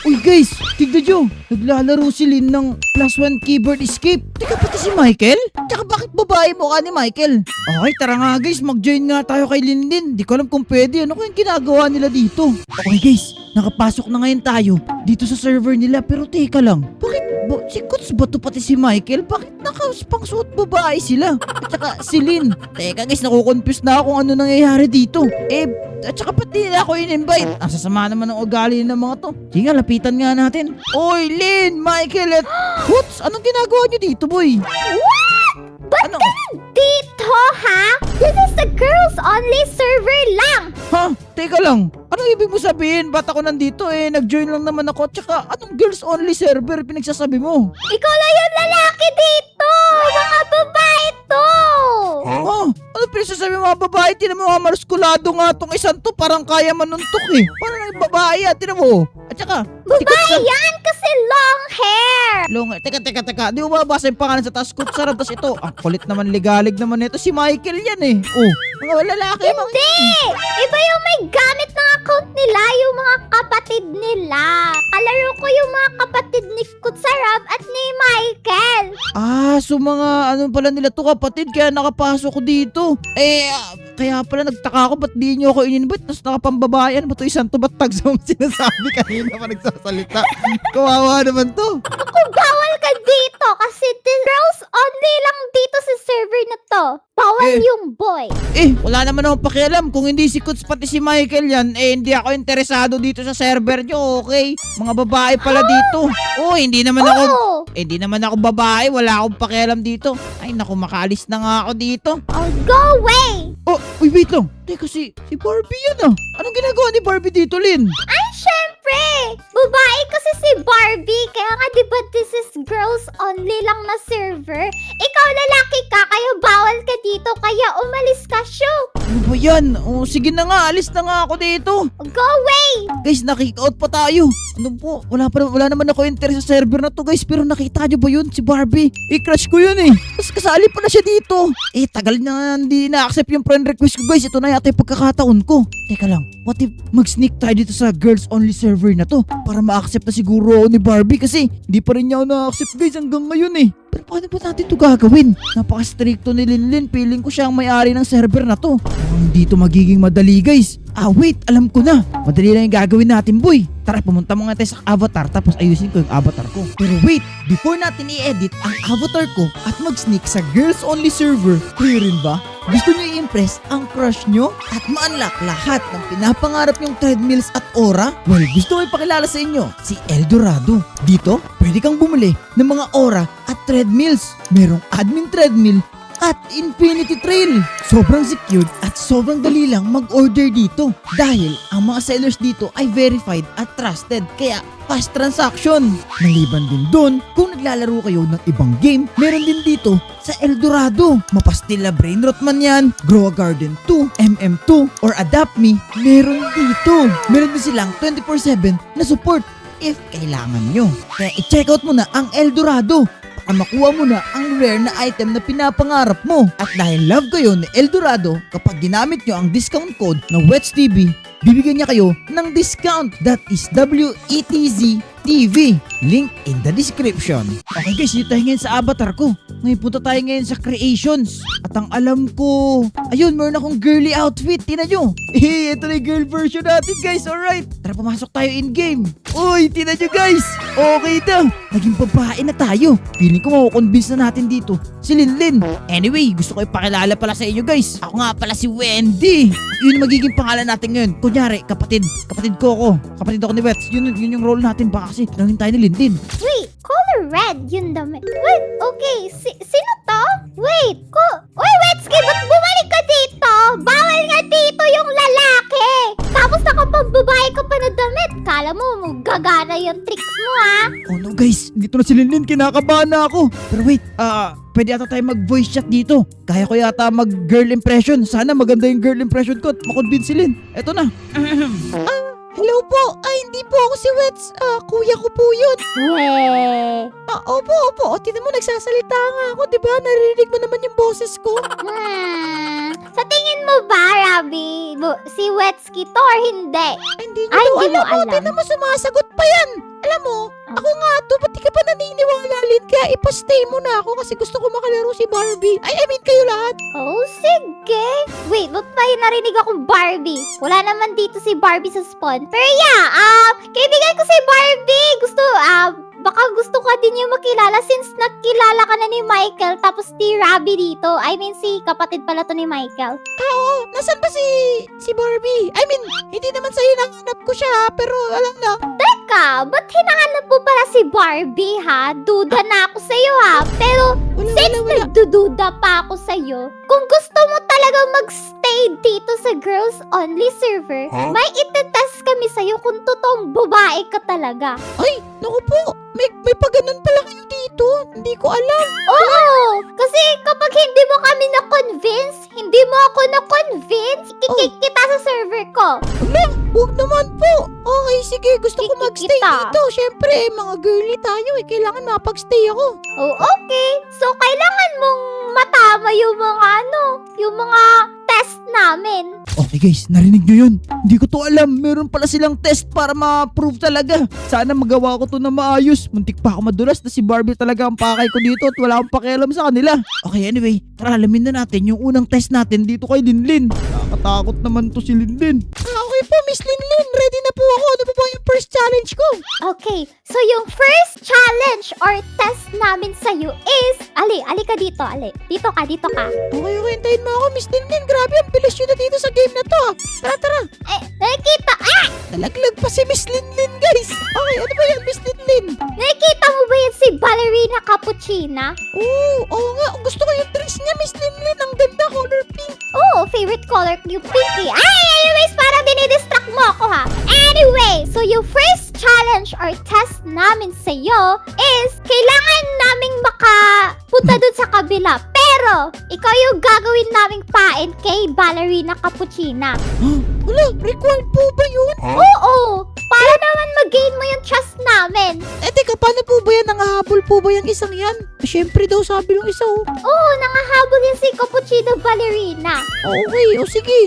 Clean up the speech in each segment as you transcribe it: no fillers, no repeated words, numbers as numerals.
Uy guys, tignan nyo. Naglalaro si Lynn ng +1 keyboard escape. Teka, pati si Michael? Tsaka bakit babae mo ka ni Michael? Okay, tara nga guys, mag-join nga tayo kay Lynn din. Di ko alam kung pwede. Ano kayong ginagawa nila dito? Okay guys, nakapasok na ngayon tayo dito sa server nila. Pero teka lang, bakit si Kuts ba to pati si Michael? Bakit nakapangsuot babae sila? At saka si Lynn. Teka guys, nakukonfuse na ako kung ano nangyayari dito. At saka pati nila ako in-invite. Ang sasama naman ng ugali ng mga to. Sige nga, lapitan nga natin. Oy, Lynn, Michael at Kuts, anong ginagawa nyo dito, boy? What? Ba't Ano? ka nandito, ha? This is the girls only server lang. Ha? Teka lang. Anong ibig mo sabihin? Ba't ako nandito Nag-join lang naman ako. Tsaka anong girls only server pinagsasabi mo? Ikaw lang yung lalaki dito. Mga babae to. Oh, ano pinagsasabi mo mga babae? Tinan mo mga maruskulado nga tong isang to. Parang kaya manuntok Parang yung babae tinan mo. At tsaka, Babae yan kasi long hair. Teka. Di mo mabasa yung pangalan sa taas ko? Sarap. Tas ito, ang kulit naman, ligalig naman nito. Si Michael yan Oh, mga lalaki. Hindi. Iba yung may gamit ng account nila, yung mga kapatid nila. Kalaro ko yung mga kapatid ni Kutsarab at ni Michael. So mga ano pala nila to kapatid, kaya nakapasok ko dito. Kaya pala nagtaka ako, ba't di nyo ako in-invite? Tapos nakapambabayan ba to isang to? Ba't tags mo sinasabi kanina pa nagsasalita? Kawawa naman to. Kung bawal ka dito kasi the girls only lang dito sa server na to. Bawal yung boy. Wala naman akong pakialam. Kung hindi si Kuts pati si Michael yan, hindi ako interesado dito sa server nyo, okay? Mga babae pala dito. Hindi naman ako... Hindi naman ako babae, wala akong pakialam dito. Ay naku, makaalis na nga ako dito. Oh, go away! Uy, wait lang. Teka, si Barbie yan Anong ginagawa ni Barbie dito, Lynn? Ay, syempre! Babae kasi si Barbie. Kaya nga diba this is girls only lang na server? Ikaw lalaki ka, kaya bawal ka dito. Kaya umalis ka, show! Ano ba yan? Sige na nga, alis na nga ako dito. Go away! Guys, na-kick-out pa tayo. Ano po? Wala naman ako interest sa server na to, guys. Pero nakita nyo ba yun? Si Barbie. Crush ko yun Tapos kasali pa na siya dito. Tagal na hindi na-accept yung friend request ko, guys. Ito na yata yung pagkakataon ko. Teka lang, what if mag-sneak tayo dito sa girls only server na to? Para ma-accept na siguro ni Barbie kasi hindi pa rin niya ako na-accept, guys, hanggang ngayon Pero paano ba natin ito gagawin? Napaka-stricto ni Linlin. Feeling ko siya ang may-ari ng server na to. Hindi to magiging madali, guys. Wait, alam ko na. Madali lang yung gagawin natin, boy. Tara, pumunta mo nga tayo sa avatar tapos ayusin ko yung avatar ko. Pero wait, before natin i-edit ang avatar ko at mag-sneak sa girls only server, kayo rin ba? Gusto nyo i-impress ang crush nyo at ma-unlock lahat ng pinapangarap nyong treadmills at aura? Well, gusto ko ipakilala sa inyo si Eldorado. Dito, pwede kang bumili ng mga aura at treadmills. Merong admin treadmill at Infinity Trail. Sobrang secured at sobrang dali lang mag-order dito dahil ang mga sellers dito ay verified at trusted, kaya fast transaction. Maliban din doon, kung naglalaro kayo ng ibang game, meron din dito sa Eldorado. Mapastila Brainrot man yan, Grow a Garden 2, MM2, or Adapt Me, meron dito. Meron din silang 24/7 na support if kailangan nyo. Kaya i-check out mo na ang Eldorado para makuha mo na ang rare na item na pinapangarap mo. At dahil love kayo ni Eldorado, kapag ginamit nyo ang discount code na WETSTV, bibigyan niya kayo ng discount. That is WETZ TV. Link in the description. Okay guys, dito tayo ngayon sa avatar ko. Ngayon punta tayo ngayon sa creations. At ang alam ko, ayun, meron akong girly outfit. Tingnan nyo. Ito na yung girl version natin, guys. Alright, tara pumasok tayo in game. Uy, tingnan nyo, guys. Okay ito. Naging babae na tayo. Feeling ko makukonvince na natin dito si Linlin. Anyway, gusto ko ipakilala pala sa inyo, guys. Ako nga pala si Wendy. Yun magiging pangalan natin ngayon. Kunyari, kapatid ko ako. Kapatid ako ni Wets. Yun yung role natin. Baka kasi tanongin tayo ni Linlin. Wait, color red yun damit. Wait, okay. Sino to? Wait, Uy, Wetski, ba't bumalik ka dito? Bawal nga dito yung lalaki. Tapos nakapambabae ka pa na damit. Kala mo, gagana yung tricks mo, ha? Oh no guys, dito na si Linlin. Kinakabahan na ako. Pero wait, pwede ata tayo mag-voice chat dito. Kaya ko yata mag-girl impression. Sana maganda yung girl impression ko at makonvince si Lin. Eto na. Hello po. Hindi po ako si Wets. Kuya ko po yun. Weh. Opo. O, tinan mo, nagsasalita nga ako, diba? Naririnig mo naman yung boses ko. Sa tingin mo ba, Rabi, si Wetski to or hindi? Hindi Ay, nyo hindi mo alam. alam. Tinan mo, sumasagot pa yan. Alam mo, ako nga to, ba't di ka pa naniniwala, Lin? Kaya ipastay mo na ako kasi gusto ko makalaro si Barbie. I mean kayo lahat. Oh, sige. Wait, ba't tayo narinig akong Barbie? Wala naman dito si Barbie sa spawn. Pero yeah, kaibigan ko si Barbie. Baka gusto ka din yung makilala since nakilala ka na ni Michael tapos si Rabby dito. I mean, si kapatid pala to ni Michael. Oo, nasan ba si Barbie? I mean, hindi naman sa'yo nanganap ko siya, pero alam na. Teka, ba't hinahanap mo pala si Barbie, ha? Duda na ako sa'yo, ha? Pero since nagdududa pa ako sa'yo, kung gusto mo talagang magstay dito sa girls only server, may itetest kami sa'yo kung totoong babae ka talaga. Ay, naku po, may paganon pala kayo dito. Hindi ko alam. Oo, kasi kapag hindi mo kami na-convince, hindi mo ako na-convince, kikik kita sa server ko. Ala, huwag naman po. Okay, sige, gusto ko magstay Kita. dito. Siyempre, mga girly tayo eh. Kailangan mapagstay ako. Oh, okay. So, kailangan mong matama yung mga test namin. Okay guys, narinig nyo yun? Hindi ko to alam. Meron pala silang test para ma-prove talaga. Sana magawa ko to na maayos. Muntik pa ako madulas na si Barbie talaga ang pakay ko dito at wala akong pakialam sa kanila. Okay, anyway, tara alamin na natin yung unang test natin dito kay Linlin. Nakakatakot naman to si Linlin. Okay po, Miss Linlin. Ready na po ako. Ano po ba yung first challenge ko? Okay, so yung first challenge or test namin sa'yo is... Ali ka dito, Ali. Dito ka. Okay, hintayin mo ako, Miss Linlin. Grabe, ang bilis yun na dito sa game na to. Tara. Nakikita, Nalaglag pa si Miss Linlin, guys. Okay, ano ba yan, Miss Linlin? nakikita mo ba yan si Ballerina Cappuccina? Oo nga. Gusto ko yung dress niya, Miss Linlin. Ang ganda, color pink. Oh, favorite color ko yung pinky. Anyways, parang dinidistract mo ako, ha? Anyway, so yung first challenge or test namin sa'yo is kailangan naming makapunta dun sa kabila. Pero, ikaw yung gagawin naming pain kay Ballerina Cappuccina. Wala, required po ba yun? Oo, para naman mag-gain mo yung trust namin. Teka, paano po ba yan? Nangahabol po ba yung isang yan? Siyempre daw, sabi ng isa, oh. Oo, nangahabol yan si Cappuccino Ballerina. Okay, sige.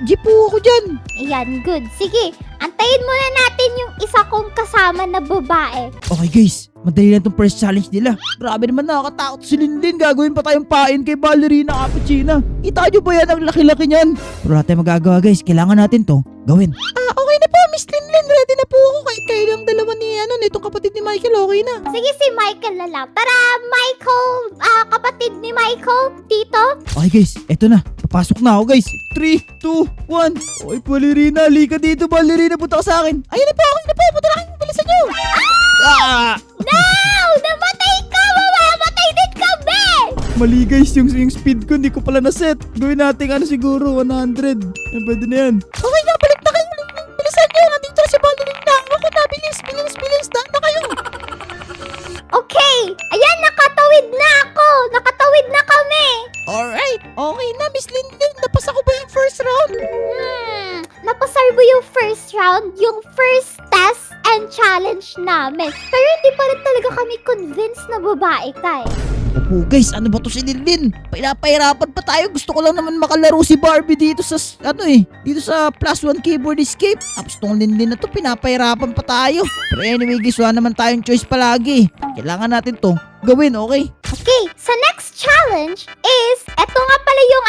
Jeep po ako dyan. Ayan, good. Sige, antayin muna natin yung isa kong kasama na babae. Okay guys, madali lang itong first challenge nila. Grabe naman, nakakatakot si Linlin. Gagawin pa tayong pain kay Ballerina Cappuccina. Kita nyo ba yan? Ang laki-laki niyan. Pero wala tayong magagawa guys. Kailangan natin to gawin. Okay na po, Miss Linlin. Ready na po ako. Kayo lang dalawa ni itong kapatid ni Michael. Okay na. Sige, si Michael na lang. Tara, Michael, kapatid ni Michael, dito. Okay guys, eto na. Papasok na ako guys. 3, 2, 1. Okay, Ballerina. Halika dito, Ballerina. Punta ka sa akin. Ayun na po, Punta na kayo. Bilisan nyo. No! Namatay ka! Mamamatay din kami! Mali guys, yung speed ko. Hindi ko pala na-set. Gawin natin siguro 100. Pwede na yan. Okay na, balik na kayo. Bilisan nyo. Nandito na si Ballerina. Ako na, bilis. Daan na kayo. Okay, ayan, nakatawid na ako. Nakatawid na kami. Alright. Okay na, Miss Linlin. Napasa ko ba yung first round? Napasar mo yung first round, yung first test and challenge namin. Pero hindi pa rin talaga kami convinced na babae ka eh. Opo guys, ano ba to si Linlin? Pinapahirapan pa tayo. Gusto ko lang naman makalaro si Barbie dito sa dito sa +1 keyboard escape. Tapos tong Linlin na to, pinapahirapan pa tayo. Pero anyway guys, wala naman tayong choice palagi. Kailangan natin to gawin, okay? Okay, sa next challenge is, eto nga pala yung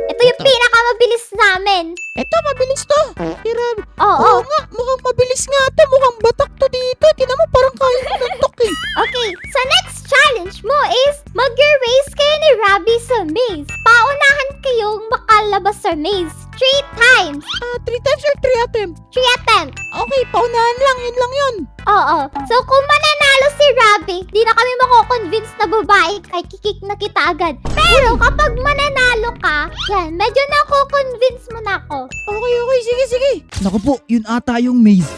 ito yung pinakamabilis namin. Eto, mabilis to. Hirap. Oo. Nga, mukhang mabilis nga to. Mukhang batak to dito. Tinan mo, parang kaya mo nantok eh. Okay, sa next challenge mo is, mag-race kayo ni Rabby sa maze. Paunahan kayong makalabas sa maze 3 times. 3 times or 3 attempts? 3 attempts. Okay, paunahan lang. Yun lang yun. Oo. So, kung mananalo si Rabby, di na kami mako-convince na babae kay kikik na kita agad. Pero kapag mananalo ka, yan, medyo nako-convince mo na ako. Okay, sige. Naku po, yun ata yung maze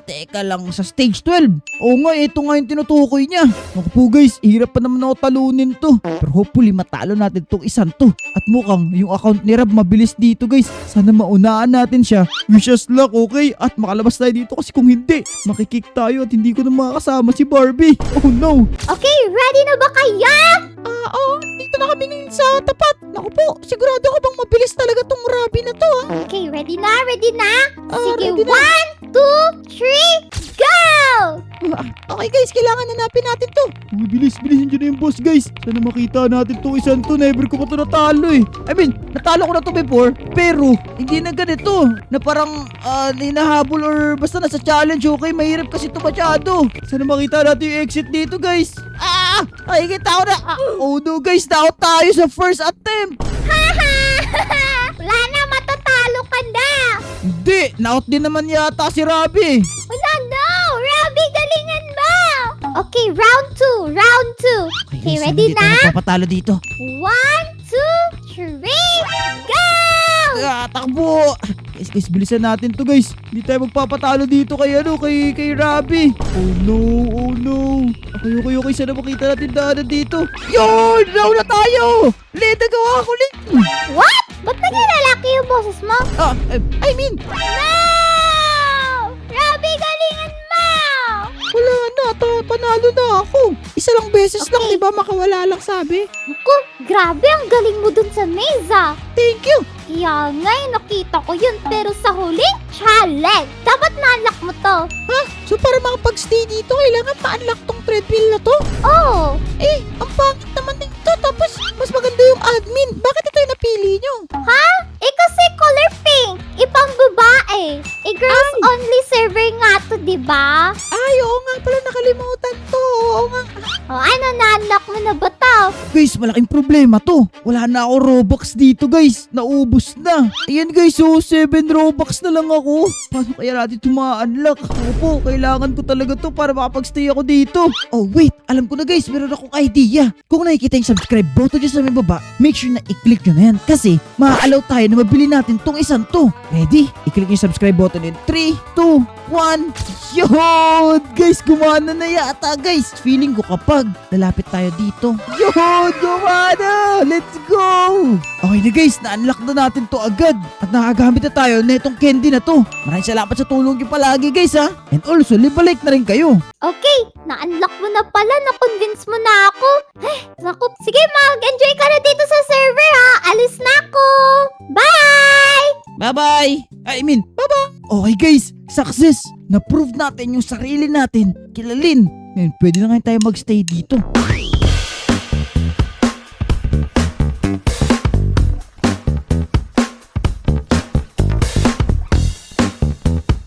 teka lang, sa stage 12. Oo nga, ito nga yung tinutukoy niya. Naku po guys, hirap pa naman ako talunin to. Pero hopefully matalo natin tong isang to. At mukhang yung account ni Rab mabilis dito guys. Sana maunaan natin siya. Wish us luck, okay? At makalabas tayo dito kasi kung hindi, makikik tayo at hindi ko na makakasama si Barbie. Oh no! Okay, ready na ba kayo? Oo, dito na kami ngayon sa tapat. Naku po, sigurado ka bang mabilis talaga tong Rabby na to, ha? Okay, ready na? Sige, ready na. 1, 2, 3, go! Okay guys, kailangan hanapin natin to. Uy, bilis, nandiyan na yung boss guys. Sana makita natin to isang to. Never ko pa to natalo eh. I mean, natalo ko na to before. Pero, hindi na ganito. Na parang hinahabol or basta nasa challenge, okay? Mahirap kasi to masyado. Sana makita natin yung exit dito guys. Ay, kita ko na. Oh no guys, na-out tayo sa first attempt. Wala na, matatalo ka na. Hindi, na-out din naman yata si Robby. Wala na, Robby, galingan mo. Okay, round 2. Okay, ready na? Papatalo dito. 1, 2, 3, go! Takbo! Guys, bilisan natin to guys. Hindi tayo magpapatalo dito kay Robby. Oh no. Okay, sana makita natin daanan dito. Yun! Raw na tayo! Nagawa ko ulit! What? Ba't naging lalaki yung boses mo? I mean, No! Robby, galingan mo! wala na. Panalo na ako. Isa lang beses lang, Okay. diba? Makawala lang sabi. Naku, grabe ang galing mo dun sa mesa. Thank you! Kaya nga, nakita ko yun. Pero sa huli, challenge. Dapat na-unlock mo to. Ha? So para makapag-stay dito, kailangan ma-unlock tong treadmill na to? Oh, Ang pangit naman nito. Tapos, mas maganda yung admin. Bakit ito yung napili nyo? ha? Kasi color pink. Ibang babae. Girls only server nga to, diba? Ay, oo nga pala, nakalimutan to. Oo nga. Ano, na-unlock mo na ba to? Guys, malaking problema to. Wala na ako Robux dito, guys. Naubos na. Ayan, guys, so 7 Robux na lang ako. Paano kaya natin ito ma-unlock? Ako po, kailangan ko talaga to para makapag-stay ako dito. Oh, wait. Alam ko na, guys. Meron akong idea. Kung nakikita yung subscribe button dyan sa may baba, make sure na i-click nyo na yan. Kasi, ma-allow tayo na mabili natin tong isang to. Ready? I-click yung subscribe button in 3, 2, 1. Yun! Guys, gumana na yata, guys. Feeling ko kapag lalapit tayo dito. Yun! Gumana! Let's go! Okay na guys, na-unlock na natin to agad. At nakagamit na tayo na itong candy na to. Maraming salamat sa tulong niyo palagi guys ha. And also, libalike na rin kayo. Okay, na-unlock mo na pala. Na-convince mo na ako. Naku, sige, mag-enjoy ka na dito sa server ha. Alis na ako. Bye! Bye-bye! Bye-bye! Okay guys, success! Na-prove natin yung sarili natin. Kilalin. Ngayon, pwede na ngayon tayo magstay dito.